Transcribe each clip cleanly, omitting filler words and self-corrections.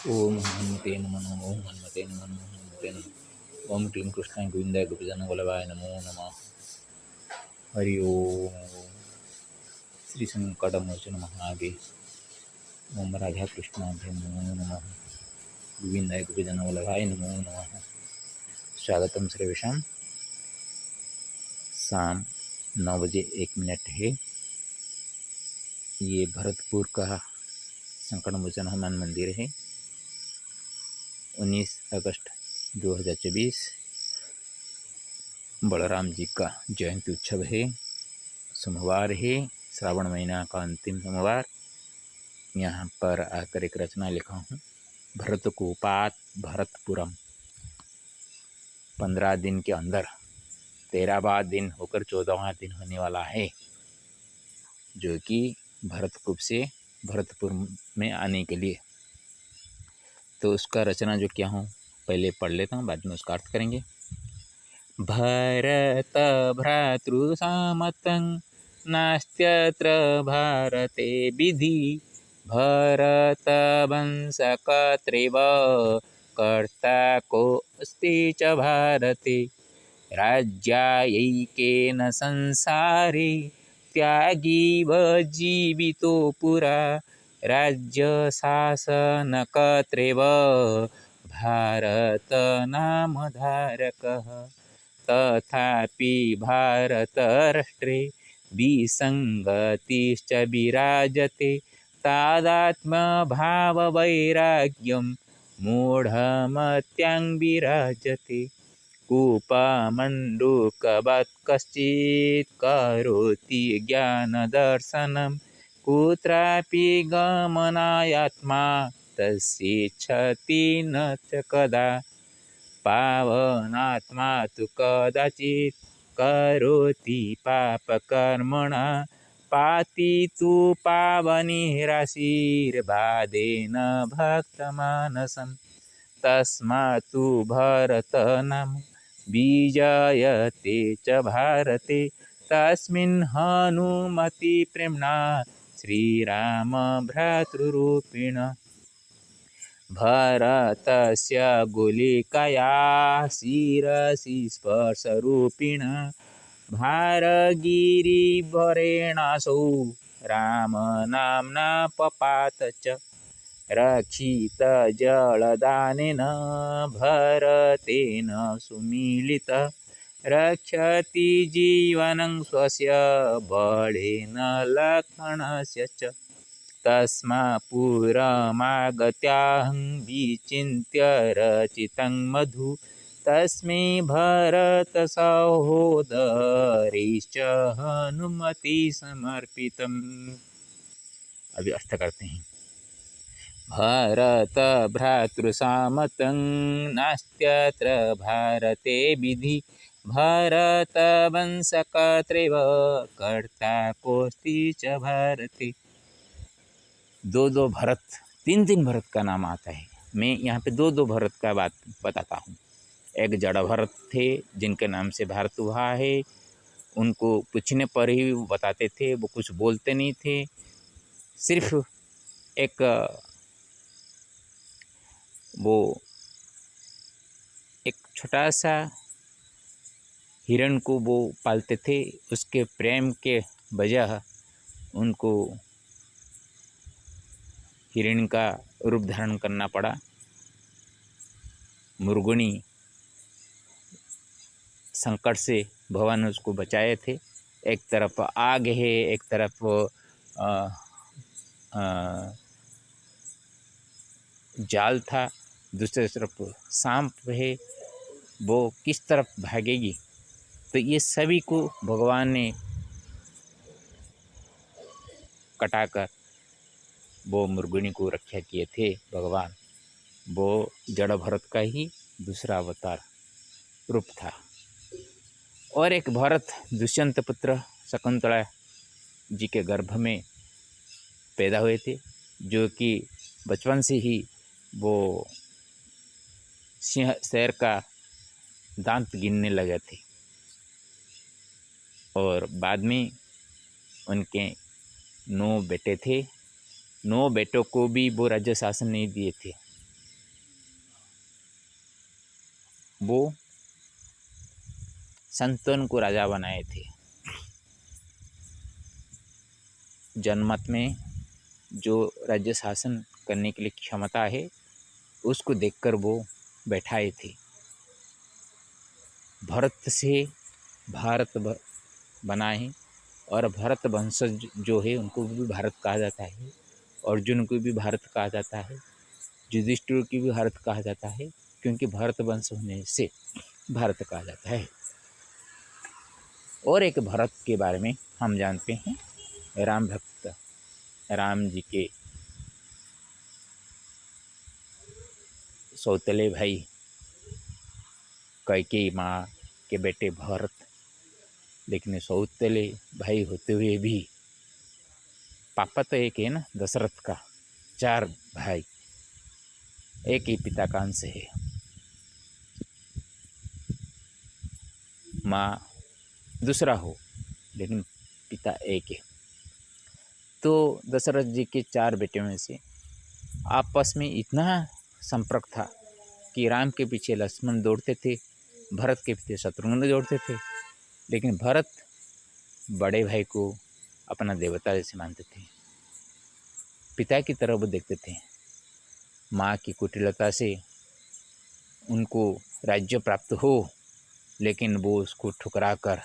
ओम हनुमते नमः। ओम हनुमते नमः। ओम हनुमते नमः। ओम क्लीं कृष्णाय गोविंदाय गोपीजनवल्लभाय नमो नमः। हरि ओम। श्री संकटमोचन महादेव। ओम राधा कृष्णाभ्य नमो नमः। गोविंदाय गोपीजनवल्लभाय नमो नमः। स्वागतम सर्वेषां। शाम 9 बजे 1 मिनट है। ये भरतपुर का संकटमोचन हनुमान मंदिर है। 19 अगस्त 2024 बलराम जी का जयंती उत्सव है। सोमवार है, श्रावण महीना का अंतिम सोमवार। यहाँ पर आकर एक रचना लिखा हूँ। भरतकूपात भरतपुरम। 15 दिन के अंदर 13वां दिन होकर 14वां दिन होने वाला है, जो कि भरतकूप से भरतपुर में आने के लिए। तो उसका रचना जो क्या हूँ पहले पढ़ लेता हूँ, बाद में उसका अर्थ करेंगे। भरत भ्रातृसामतं नास्त्यत्र भारते विधि। भरतवंशकर्तृव कर्ता कोऽस्ति च भारते। राज्यायैकेन संसारे त्यागीव जीवितो पुरा। राज्यशासनकर्तृव भारतनामधारकः। तथापि भारतराष्ट्रे विसङ्गतिश्च विराजते। तादात्म्यभाववैराग्यं मूढमत्यां विराजते। कूपमण्डूकवत् कश्चित् करोति ज्ञानदर्शनं। कुत्रापि गमनायात्मा तस्येच्छति न च कदा। पावनात्मा तु कदाचित् करोति पापकर्मणा। पाति तु पावनिराशीर्वादेन भक्तमानसं। तस्मात् तु भरतनाम विजयते च भारते। तस्मिन् हनुमति प्रेम्णा श्रीराम भ्रातृरूपिण। भरतस्य गुलिकया शिरसि स्पर्शरूपिण। भारगिरिवरेणासौ रामनाम्ना पपात च। रक्षितजलदानेन भरतेन सुमीलितः। रक्षति जीवनं स्वस्य बलेन लक्ष्मणस्य च। तस्मात् पुरमागत्याहं विचिन्त्य रचितं मधु। तस्मै भरतसहोदरैश्च हनुमति समर्पितम्। अभी अर्थ करते हैं। भरत भ्रातृसामतं नास्त्यत्र भारते विधि। भरतवंशकर्तृव कर्ता कोऽस्ति च भारते। दो दो भरत, तीन तीन भरत का नाम आता है। मैं यहाँ पे दो दो भरत का बात बताता हूँ। एक जड़ भरत थे जिनके नाम से भारत हुआ है। उनको पूछने पर ही बताते थे, वो कुछ बोलते नहीं थे। सिर्फ एक एक छोटा सा हिरण को वो पालते थे। उसके प्रेम के वजह उनको हिरण का रूप धारण करना पड़ा। मुर्गुणी संकट से भगवान उसको बचाए थे। एक तरफ आग है, एक तरफ जाल था, दूसरी तरफ सांप है। वो किस तरफ भागेगी? तो ये सभी को भगवान ने कटाकर वो मुर्गुणी को रक्षा किए थे। भगवान वो जड़ भरत का ही दूसरा अवतार रूप था। और एक भरत दुष्यंत पुत्र शकुंतला जी के गर्भ में पैदा हुए थे, जो कि बचपन से ही वो सिंह शेर का दांत गिनने लगे थे। और बाद में उनके 9 बेटे थे। 9 बेटों को भी वो राज्य शासन नहीं दिए थे। वो संतन को राजा बनाए थे। जनमत में जो राज्य शासन करने के लिए क्षमता है उसको देखकर वो बैठाए थे। भरत से भारत बना है और भरत वंशज जो है उनको भी भारत कहा जाता है। अर्जुन को भी भारत कहा जाता है, युधिष्ठिर की भी भारत कहा जाता है, क्योंकि भारत वंश होने से भारत कहा जाता है। और एक भरत के बारे में हम जानते हैं, राम भक्त राम जी के सौतेले भाई कैकेयी माँ के बेटे भरत, लेकिन सौतेले भाई होते हुए भी पापा तो एक है ना, दशरथ का 4 भाई, एक ही पिता का अंश है। माँ दूसरा हो लेकिन पिता एक है। तो दशरथ जी के 4 बेटे में से आपस में इतना संपर्क था कि राम के पीछे लक्ष्मण दौड़ते थे, भरत के पीछे शत्रुघ्न दौड़ते थे। लेकिन भरत बड़े भाई को अपना देवता जैसे मानते थे, पिता की तरह वो देखते थे। माँ की कुटिलता से उनको राज्य प्राप्त हो, लेकिन वो उसको ठुकरा कर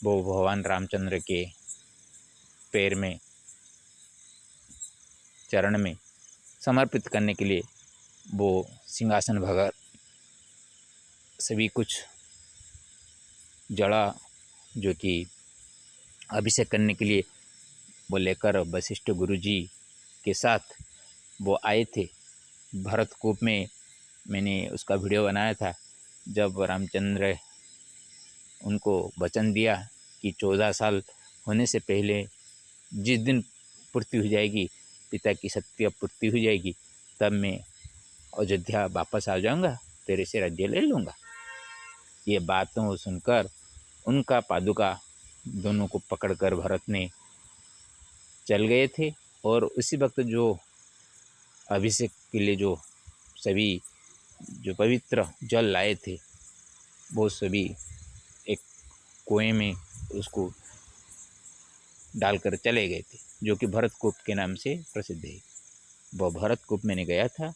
वो भगवान रामचंद्र के पैर में, चरण में समर्पित करने के लिए वो सिंहासन भगर सभी कुछ जड़ा जो कि अभिषेक करने के लिए वो लेकर वशिष्ठ गुरुजी के साथ वो आए थे। भरतकूप में मैंने उसका वीडियो बनाया था, जब रामचंद्र उनको वचन दिया कि 14 साल होने से पहले जिस दिन पूर्ति हो जाएगी, पिता की सत्य पूर्ति हो जाएगी, तब मैं अयोध्या वापस आ जाऊंगा, तेरे से राज्य ले लूँगा। ये बातों सुनकर उनका पादुका दोनों को पकड़कर भरत ने चल गए थे। और उसी वक्त जो अभिषेक के लिए जो सभी जो पवित्र जल लाए थे वो सभी एक कुएं में उसको डालकर चले गए थे, जो कि भरतकूप के नाम से प्रसिद्ध है। वह भरतकूप मैंने गया था,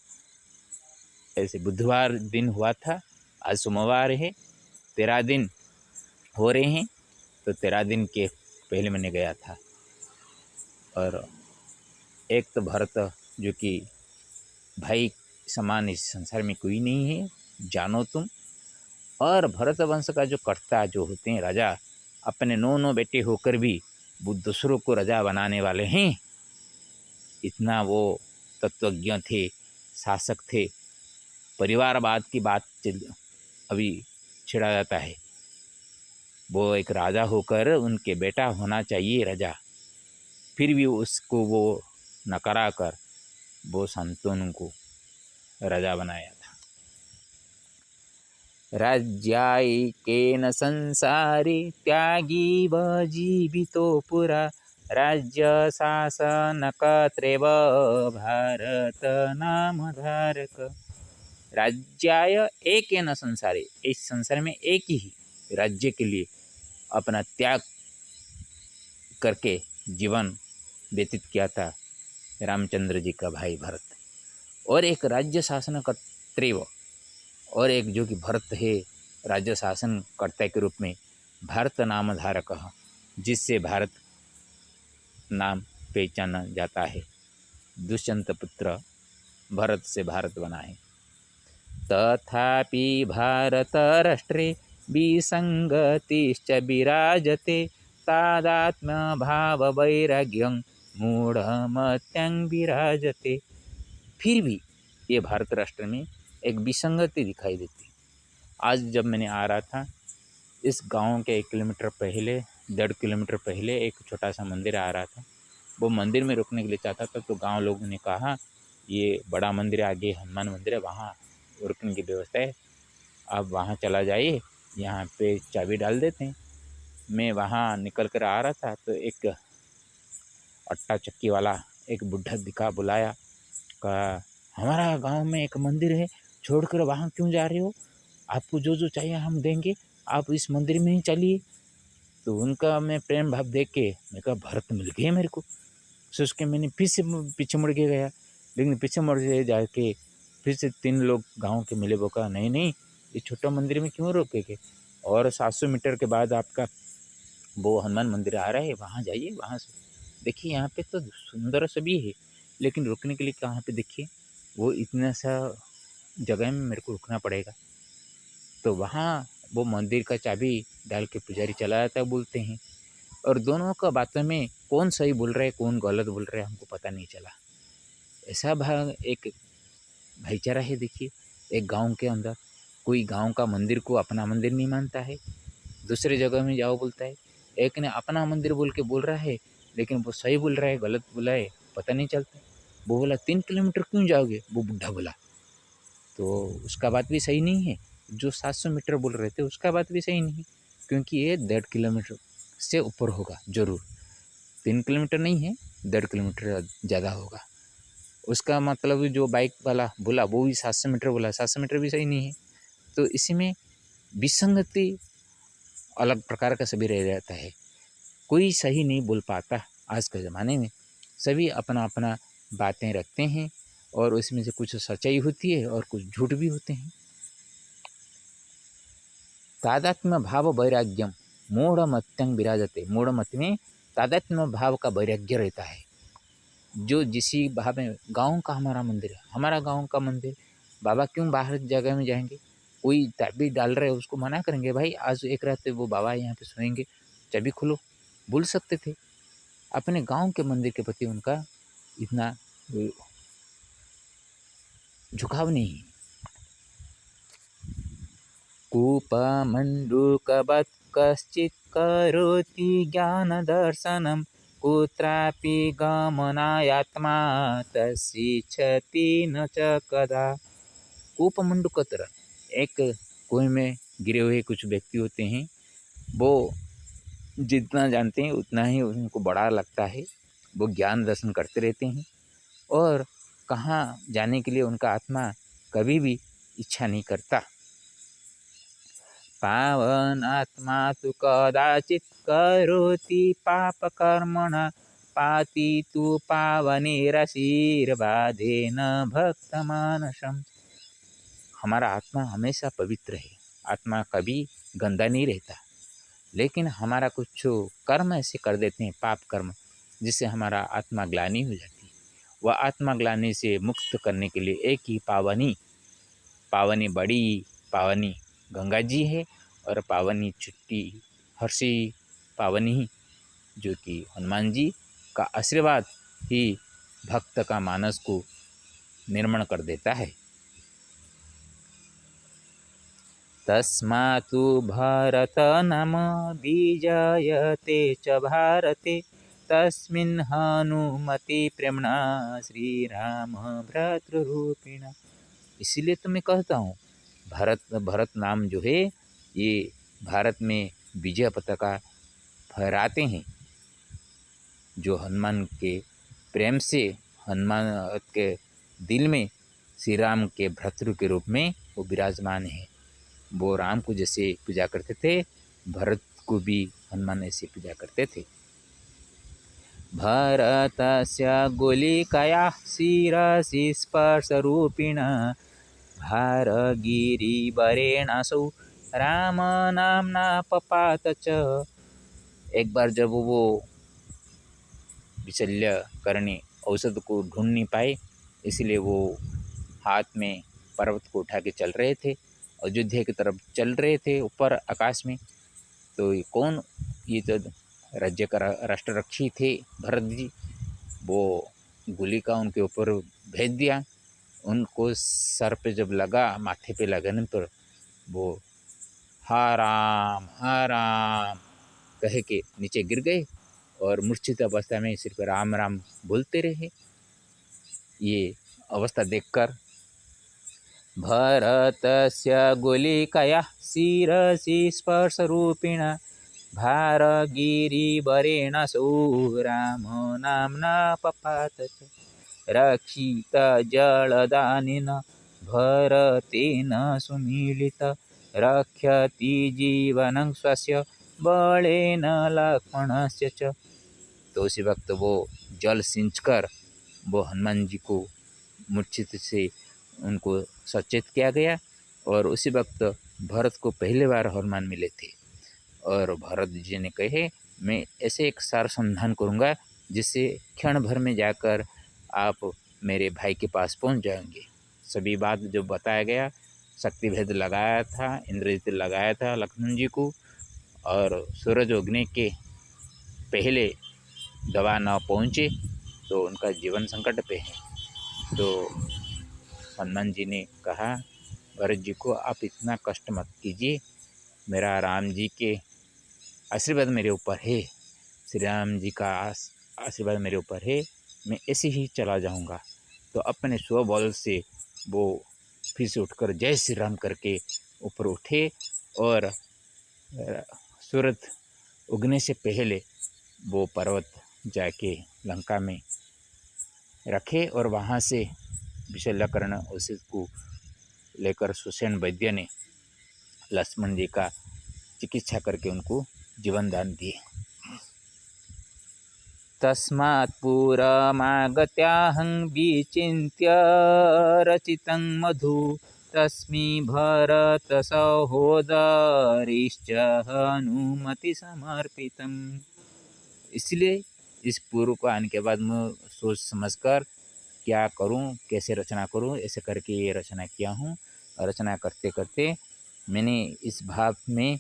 ऐसे बुधवार दिन हुआ था, आज सोमवार है, 13 दिन हो रहे हैं, तो 13 दिन के पहले मैंने गया था। और एक तो भरत जो कि भाई समान इस संसार में कोई नहीं है, जानो तुम। और भरत वंश का जो कर्ता जो होते हैं राजा, अपने 9 बेटे होकर भी वो दूसरों को राजा बनाने वाले हैं। इतना वो तत्वज्ञ थे, शासक थे। परिवारवाद की बात अभी छिड़ा जाता है, वो एक राजा होकर उनके बेटा होना चाहिए राजा, फिर भी उसको वो नकारा कर वो संतों को राजा बनाया था। राज्यायिकेन संसारे त्यागी व जीवितो पुरा, राज्य शासनकर्तृव भारत नाम धारक। राज्याय एकेन संसारे, इस संसार में एक ही राज्य के लिए अपना त्याग करके जीवन व्यतीत किया था रामचंद्र जी का भाई भरत। और एक राज्य शासन कर्तृव, और एक जो कि भरत है राज्य शासन कर्ता के रूप में भारत नाम धारक, जिससे भारत नाम पहचाना जाता है। दुष्यंत पुत्र भरत से भारत बना है। तथापि भारत राष्ट्रे विसंगतिश्च विराजते, तादात्म्य भाव वैराग्यं मूढ़मत्यं विराजते। फिर भी ये भारत राष्ट्र में एक विसंगति दिखाई देती। आज जब मैंने आ रहा था, इस गांव के 1 किलोमीटर पहले, 1.5 किलोमीटर पहले एक छोटा सा मंदिर आ रहा था। वो मंदिर में रुकने के लिए चाहता था, तो गांव लोगों ने कहा ये बड़ा मंदिर है, आगे हनुमान मंदिर है, वहाँ रुकने की व्यवस्था है, आप वहाँ चला जाइए, यहाँ पे चाबी डाल देते हैं। मैं वहाँ निकल कर आ रहा था, तो एक अट्टा चक्की वाला एक बुढ़ा दिखा, बुलाया, कहा हमारा गांव में एक मंदिर है, छोड़कर वहाँ क्यों जा रहे हो? आपको जो जो चाहिए हम देंगे, आप इस मंदिर में ही चलिए। तो उनका मैं प्रेम भाव देख के मैं कहा भरत मिल गए मेरे को। सोच के मैंने फिर से पीछे मुड़ के गया, लेकिन पीछे मुड़ के जाके फिर से 3 लोग गाँव के मिले। वो कहा नहीं नहीं, ये छोटा मंदिर में क्यों रोकेंगे, और 700 मीटर के बाद आपका वो हनुमान मंदिर आ रहा है, वहाँ जाइए, वहाँ से देखिए, यहाँ पे तो सुंदर सभी है, लेकिन रुकने के लिए कहाँ पे देखिए, वो इतना सा जगह में मेरे को रुकना पड़ेगा। तो वहाँ वो मंदिर का चाबी डाल के पुजारी चला जाता है बोलते हैं, और दोनों का बातों में कौन सही बोल रहा है कौन गलत बोल रहा है हमको पता नहीं चला। ऐसा भाग एक भाईचारा है। देखिए, एक गांव के अंदर कोई गांव का मंदिर को अपना मंदिर नहीं मानता है, दूसरे जगह में जाओ बोलता है। एक ने अपना मंदिर बोल के बोल रहा है, लेकिन वो सही बोल रहा है गलत बोला है पता नहीं चलता। वो बोला 3 किलोमीटर क्यों जाओगे, वो बुढ़ा बोला, तो उसका बात भी सही नहीं है। जो 700 मीटर बोल रहे थे उसका बात भी सही नहीं है, क्योंकि ये 1.5 किलोमीटर से ऊपर होगा ज़रूर, 3 किलोमीटर नहीं है, 1.5 किलोमीटर ज़्यादा होगा। उसका मतलब जो बाइक वाला बोला वो भी 700 मीटर बोला, 700 मीटर भी सही नहीं है। तो इसी में विसंगति अलग प्रकार का सभी रह जाता है, कोई सही नहीं बोल पाता। आज के ज़माने में सभी अपना अपना बातें रखते हैं, और उसमें से कुछ सच्चाई होती है और कुछ झूठ भी होते हैं। तादात्म्य भाव वैराग्यम मूढ़मत्यं विराजते। मूढ़मत में तादात्म्य भाव का वैराग्य रहता है। जो जिसी भाव में, गाँव का हमारा मंदिर है, हमारा गाँव का मंदिर, बाबा क्यों बाहर जगह में जाएंगे, कोई चाबी डाल रहे है उसको मना करेंगे, भाई आज एक रात वो बाबा यहाँ पे सोएंगे, चाबी खोलो, बोल सकते थे। अपने गांव के मंदिर के प्रति उनका इतना झुकाव नहीं। कूपमण्डूकवत् कश्चित् करोति ज्ञानदर्शनं कुत्रापि गमनायात्मा तस्येच्छति न च कदा। कूपमंडूक की तरह एक कुएं में गिरे हुए कुछ व्यक्ति होते हैं, वो जितना जानते हैं उतना ही उनको बड़ा लगता है, वो ज्ञान दर्शन करते रहते हैं, और कहाँ जाने के लिए उनका आत्मा कभी भी इच्छा नहीं करता। पावन आत्मा तु कदाचित करोति पापकर्मणा पाति तु पावनेराशीर्वादेन भक्तमानसम। हमारा आत्मा हमेशा पवित्र है, आत्मा कभी गंदा नहीं रहता, लेकिन हमारा कुछ कर्म ऐसे कर देते हैं, पाप कर्म, जिससे हमारा आत्मा ग्लानि हो जाती है। वह आत्मा ग्लानि से मुक्त करने के लिए एक ही पावनी, पावनी बड़ी पावनी गंगा जी है, और पावनी छुट्टी हर्षी पावनी जो कि हनुमान जी का आशीर्वाद ही भक्त का मानस को निर्मल कर देता है। तस्मात् भारत नाम बीजायते च भारते तस्मिन् हनुमति प्रेम्णा श्री राम भ्रातृरूपिणा। इसीलिए तो मैं कहता हूँ, भरत नाम जो है ये भारत में विजय पताका फहराते हैं, जो हनुमान के प्रेम से हनुमान के दिल में श्री राम के भ्रातृ के रूप में वो विराजमान है। वो राम को जैसे पूजा करते थे, भरत को भी हनुमान ऐसे पूजा करते थे। भरतस्य गोलिकया शिरसि स्पर्शरूपिणा भारगिरिवरेणासौ राम नाम्ना पपात च। एक बार जब वो विशल्य करने औषध को ढूंढ नहीं पाए, इसलिए वो हाथ में पर्वत को उठा के चल रहे थे, अयोध्या की तरफ चल रहे थे ऊपर आकाश में। तो ये कौन, ये तो राज्य का राष्ट्ररक्षी थे भरत जी, वो गोली का उनके ऊपर भेज दिया। उनको सर पे जब लगा, माथे पे लगने पर वो हा राम कह के नीचे गिर गए, और मूर्छित अवस्था में सिर्फ राम राम बोलते रहे। ये अवस्था देखकर भरतस्य गोलिकया शिरसि स्पर्शरूपिणा भारगिरिवरेणासौ राम नाम्ना पपात च। रक्षित जलदानेन भरतेन सुमीलित रक्षति जीवनं स्वस्य बलेन लक्ष्मणस्य च। तो उसी वक्त वो जल सिंचकर वो हनुमान जी को मूर्छित से उनको सचेत किया गया। और उसी वक्त भरत को पहली बार हनुमान मिले थे और भरत जी ने कहे मैं ऐसे एक सार संधान करूँगा जिससे क्षण भर में जाकर आप मेरे भाई के पास पहुँच जाएंगे। सभी बात जो बताया गया, शक्ति भेद लगाया था, इंद्रजित लगाया था लक्ष्मण जी को, और सूरज उगने के पहले दवा न पहुँचे तो उनका जीवन संकट पे है। तो हनुमान जी ने कहा भरत जी को आप इतना कष्ट मत कीजिए, मेरा राम जी के आशीर्वाद मेरे ऊपर है, श्री राम जी का आशीर्वाद मेरे ऊपर है, मैं ऐसे ही चला जाऊंगा। तो अपने स्वबल से वो फिर से उठकर जय श्री राम करके ऊपर उठे और सूरज उगने से पहले वो पर्वत जाके लंका में रखे और वहाँ से विशल्यकर्ण उसको लेकर सुसेन वैद्य ने लक्ष्मण जी का चिकित्सा करके उनको जीवन दान दिए। तस्मात् पुरमागत्याहं विचिन्त्य रचितं मधु तस्मै भरत सहोदरीश्च हनुमति समर्पितम्। इसलिए इस पूर्व को आने के बाद मैं सोच समझकर क्या करूं, कैसे रचना करूं, ऐसे करके ये रचना किया हूँ। रचना करते करते मैंने इस भाव में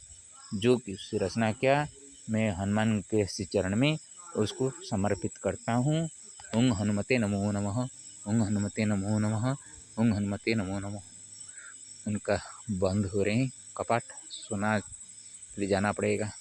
जो रचना किया मैं हनुमान के श्री चरण में उसको समर्पित करता हूँ। ओं हनुमते नमो नमः, ओं हनुमते नमो नमः, ओं हनुमते नमो नमः। उनका बंद हो रहे हैं कपाट, सुना ले जाना पड़ेगा।